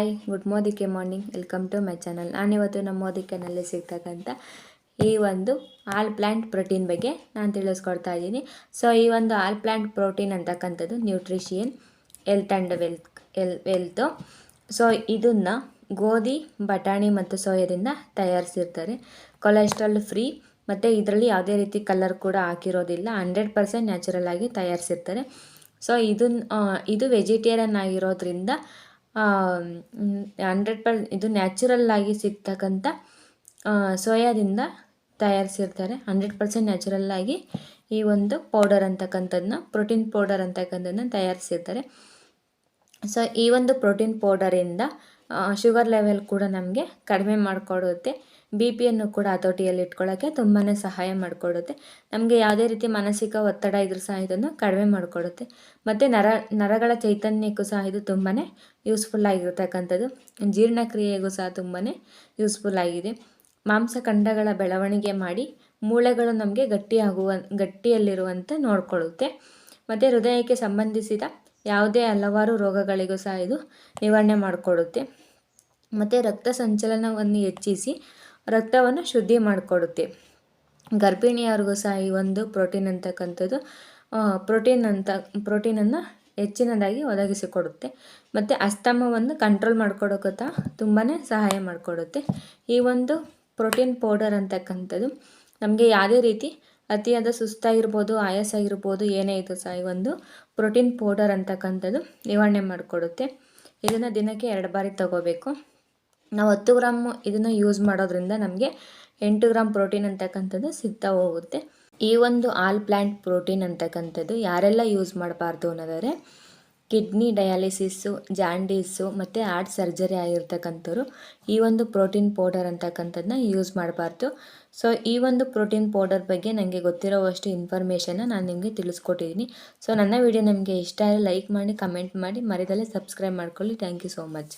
Hi good morning welcome to my channel. ನಾನಿವತ್ತು ನಮ್ಮ ಮೋದಿಕೆನಲ್ಲಿ ಸಿಗ್ತಕ್ಕಂಥ ಈ ಒಂದು ಆಲ್ ಪ್ಲ್ಯಾಂಟ್ ಪ್ರೋಟೀನ್ ಬಗ್ಗೆ ನಾನು ತಿಳಿಸ್ಕೊಡ್ತಾ ಇದ್ದೀನಿ. ಸೊ ಈ ಒಂದು ಆಲ್ ಪ್ಲ್ಯಾಂಟ್ ಪ್ರೋಟೀನ್ ಅಂತಕ್ಕಂಥದ್ದು nutritious health and wealth. So ಇದನ್ನು ಗೋಧಿ, ಬಟಾಣಿ ಮತ್ತು ಸೋಯಾದಿಂದ ತಯಾರಿಸಿರ್ತಾರೆ. ಕೊಲೆಸ್ಟ್ರಾಲ್ ಫ್ರೀ ಮತ್ತು ಇದರಲ್ಲಿ ಯಾವುದೇ ರೀತಿ ಕಲರ್ ಕೂಡ ಹಾಕಿರೋದಿಲ್ಲ. 100% ನ್ಯಾಚುರಲ್ ಆಗಿ ತಯಾರಿಸಿರ್ತಾರೆ. ಸೊ ಇದು ವೆಜಿಟೇರಿಯನ್ ಆಗಿರೋದ್ರಿಂದ 100% ಇದು ನ್ಯಾಚುರಲ್ ಆಗಿ ಸಿಗ್ತಕ್ಕಂಥ ಸೋಯಾದಿಂದ ತಯಾರಿಸಿರ್ತಾರೆ. 100% ನ್ಯಾಚುರಲ್ ಆಗಿ ಈ ಒಂದು ಪೌಡರ್ ಅಂತಕ್ಕಂಥದ್ದನ್ನ ಪ್ರೋಟೀನ್ ಪೌಡರ್ ಅಂತಕ್ಕಂಥದ್ದನ್ನ ತಯಾರಿಸಿರ್ತಾರೆ. ಸೊ ಈ ಒಂದು ಪ್ರೋಟೀನ್ ಪೌಡರಿಂದ ಶುಗರ್ ಲೆವೆಲ್ ಕೂಡ ನಮಗೆ ಕಡಿಮೆ ಮಾಡಿಕೊಡುತ್ತೆ. ಬಿ ಪಿಯನ್ನು ಕೂಡ ಹತೋಟಿಯಲ್ಲಿ ಇಟ್ಕೊಳ್ಳೋಕ್ಕೆ ತುಂಬಾ ಸಹಾಯ ಮಾಡಿಕೊಡುತ್ತೆ. ನಮಗೆ ಯಾವುದೇ ರೀತಿ ಮಾನಸಿಕ ಒತ್ತಡ ಇದ್ರೂ ಸಹ ಇದನ್ನು ಕಡಿಮೆ ಮಾಡಿಕೊಡುತ್ತೆ. ಮತ್ತು ನರಗಳ ಚೈತನ್ಯಕ್ಕೂ ಸಹ ಇದು ತುಂಬಾ ಯೂಸ್ಫುಲ್ ಆಗಿರ್ತಕ್ಕಂಥದ್ದು. ಜೀರ್ಣಕ್ರಿಯೆಗೂ ಸಹ ತುಂಬಾ ಯೂಸ್ಫುಲ್ ಆಗಿದೆ. ಮಾಂಸಖಂಡಗಳ ಬೆಳವಣಿಗೆ ಮಾಡಿ ಮೂಳೆಗಳು ನಮಗೆ ಗಟ್ಟಿಯಲ್ಲಿರುವಂತೆ ನೋಡಿಕೊಳ್ಳುತ್ತೆ. ಮತ್ತು ಹೃದಯಕ್ಕೆ ಸಂಬಂಧಿಸಿದ ಯಾವುದೇ ಹಲವಾರು ರೋಗಗಳಿಗೂ ಸಹ ಇದು ನಿವಾರಣೆ ಮಾಡಿಕೊಡುತ್ತೆ. ಮತ್ತು ರಕ್ತ ಸಂಚಲನವನ್ನು ಹೆಚ್ಚಿಸಿ ರಕ್ತವನ್ನು ಶುದ್ಧಿ ಮಾಡಿಕೊಡುತ್ತೆ. ಗರ್ಭಿಣಿಯರಿಗೂ ಸಹ ಈ ಒಂದು ಪ್ರೋಟೀನ್ ಅಂತಕ್ಕಂಥದ್ದು ಪ್ರೋಟೀನನ್ನು ಹೆಚ್ಚಿನದಾಗಿ ಒದಗಿಸಿಕೊಡುತ್ತೆ. ಮತ್ತು ಅಸ್ತಮವನ್ನು ಕಂಟ್ರೋಲ್ ಮಾಡ್ಕೊಡೋಕೆ ತುಂಬಾ ಸಹಾಯ ಮಾಡಿಕೊಡುತ್ತೆ. ಈ ಒಂದು ಪ್ರೋಟೀನ್ ಪೌಡರ್ ಅಂತಕ್ಕಂಥದ್ದು ನಮಗೆ ಯಾವುದೇ ರೀತಿ ಅತಿಯಾದ ಸುಸ್ತಾಗಿರ್ಬೋದು, ಆಯಾಸ ಇರ್ಬೋದು, ಏನೇ ಇದ್ರೂ ಸಹ ಈ ಒಂದು ಪ್ರೋಟೀನ್ ಪೌಡರ್ ಅಂತಕ್ಕಂಥದ್ದು ನಿವಾರಣೆ ಮಾಡಿಕೊಡುತ್ತೆ. ಇದನ್ನು ದಿನಕ್ಕೆ 2 ಬಾರಿ ತಗೋಬೇಕು. ನಾವು 10 ಗ್ರಾಮ್ ಇದನ್ನು ಯೂಸ್ ಮಾಡೋದ್ರಿಂದ ನಮಗೆ 8 ಗ್ರಾಮ್ ಪ್ರೋಟೀನ್ ಅಂತಕ್ಕಂಥದ್ದು ಸಿಗ್ತಾ ಹೋಗುತ್ತೆ. ಈ ಒಂದು ಆಲ್ ಪ್ಲ್ಯಾಂಟ್ ಪ್ರೋಟೀನ್ ಅಂತಕ್ಕಂಥದ್ದು ಯಾರೆಲ್ಲ ಯೂಸ್ ಮಾಡಬಾರ್ದು ಅನ್ನೋದಾದರೆ ಕಿಡ್ನಿ ಡಯಾಲಿಸಿಸ್ಸು, ಜಾಂಡೀಸು ಮತ್ತು ಹಾರ್ಟ್ ಸರ್ಜರಿ ಆಗಿರ್ತಕ್ಕಂಥವ್ರು ಈ ಒಂದು ಪ್ರೋಟೀನ್ ಪೌಡರ್ ಅಂತಕ್ಕಂಥದ್ದನ್ನ ಯೂಸ್ ಮಾಡಬಾರ್ದು. ಸೊ ಈ ಒಂದು ಪ್ರೋಟೀನ್ ಪೌಡರ್ ಬಗ್ಗೆ ನನಗೆ ಗೊತ್ತಿರೋವಷ್ಟು ಇನ್ಫಾರ್ಮೇಷನ್ನ ನಾನು ನಿಮಗೆ ತಿಳಿಸ್ಕೊಟ್ಟಿದ್ದೀನಿ. ಸೊ ನನ್ನ ವಿಡಿಯೋ ನಿಮಗೆ ಇಷ್ಟ ಆದರೆ ಲೈಕ್ ಮಾಡಿ, ಕಮೆಂಟ್ ಮಾಡಿ, ಮರೆಯದಲ್ಲೇ ಸಬ್ಸ್ಕ್ರೈಬ್ ಮಾಡ್ಕೊಳ್ಳಿ. Thank you so much.